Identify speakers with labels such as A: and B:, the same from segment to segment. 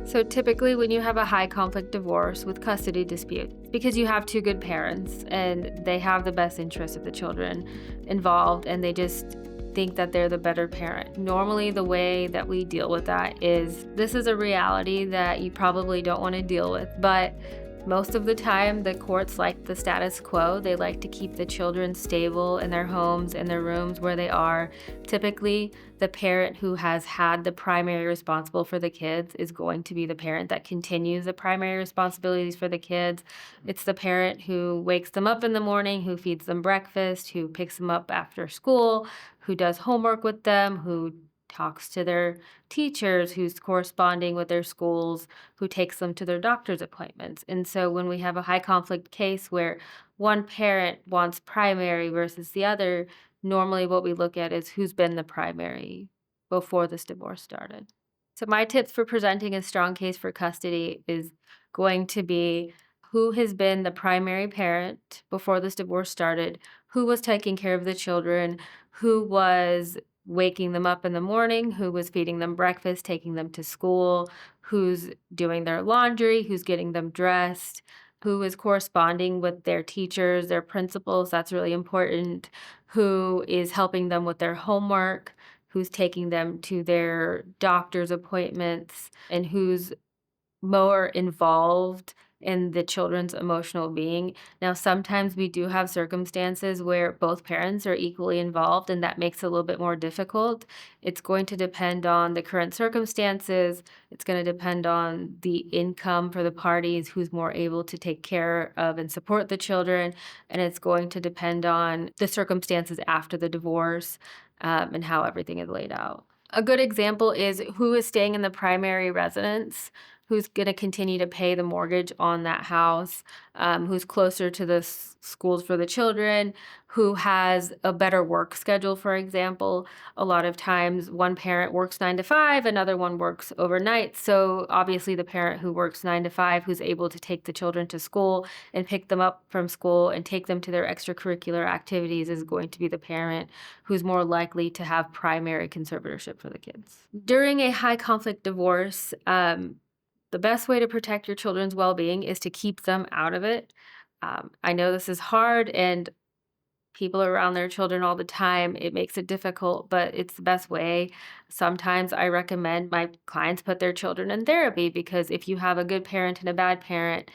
A: So typically when you have a high conflict divorce with custody dispute, because you have two good parents and they have the best interests of the children involved and they just think that they're the better parent. Normally the way that we deal with that is this is a reality that you probably don't want to deal with, but most of the time the courts like the status quo. They like to keep the children stable in their homes, in their rooms where they are. Typically, the parent who has had the primary responsible for the kids is going to be the parent that continues the primary responsibilities for the kids. It's the parent who wakes them up in the morning, who feeds them breakfast, who picks them up after school, who does homework with them, who talks to their teachers, who's corresponding with their schools, who takes them to their doctor's appointments. And so when we have a high conflict case where one parent wants primary versus the other, normally what we look at is who's been the primary before this divorce started. So my tips for presenting a strong case for custody is going to be who has been the primary parent before this divorce started, who was taking care of the children, who was waking them up in the morning, who was feeding them breakfast, taking them to school, who's doing their laundry, who's getting them dressed, who is corresponding with their teachers, their principals, that's really important, who is helping them with their homework, who's taking them to their doctor's appointments, and who's more involved in the children's emotional being. Now, sometimes we do have circumstances where both parents are equally involved, and that makes it a little bit more difficult. It's going to depend on the current circumstances. It's going to depend on the income for the parties, who's more able to take care of and support the children. And it's going to depend on the circumstances after the divorce, and how everything is laid out. A good example is who is staying in the primary residence, who's going to continue to pay the mortgage on that house, who's closer to the schools for the children, who has a better work schedule, for example. A lot of times one parent works 9 to 5, another one works overnight. So obviously the parent who works 9 to 5, who's able to take the children to school and pick them up from school and take them to their extracurricular activities is going to be the parent who's more likely to have primary conservatorship for the kids. During a high conflict divorce, the best way to protect your children's well-being is to keep them out of it. I know this is hard and people are around their children all the time. It makes it difficult, but it's the best way. Sometimes I recommend my clients put their children in therapy because if you have a good parent and a bad parent,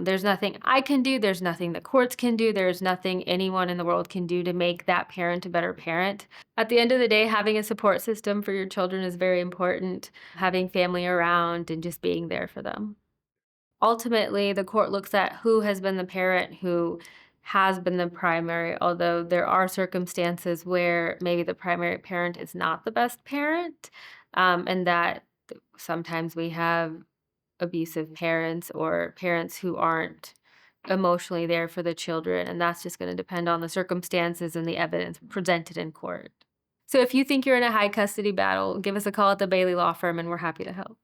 A: there's nothing I can do. There's nothing the courts can do. There's nothing anyone in the world can do to make that parent a better parent. At the end of the day, having a support system for your children is very important. Having family around and just being there for them. Ultimately, the court looks at who has been the parent who has been the primary, although there are circumstances where maybe the primary parent is not the best parent, and that sometimes we have abusive parents or parents who aren't emotionally there for the children, and that's just going to depend on the circumstances and the evidence presented in court. So if you think you're in a high custody battle, give us a call at the Bayley Law Firm and we're happy to help.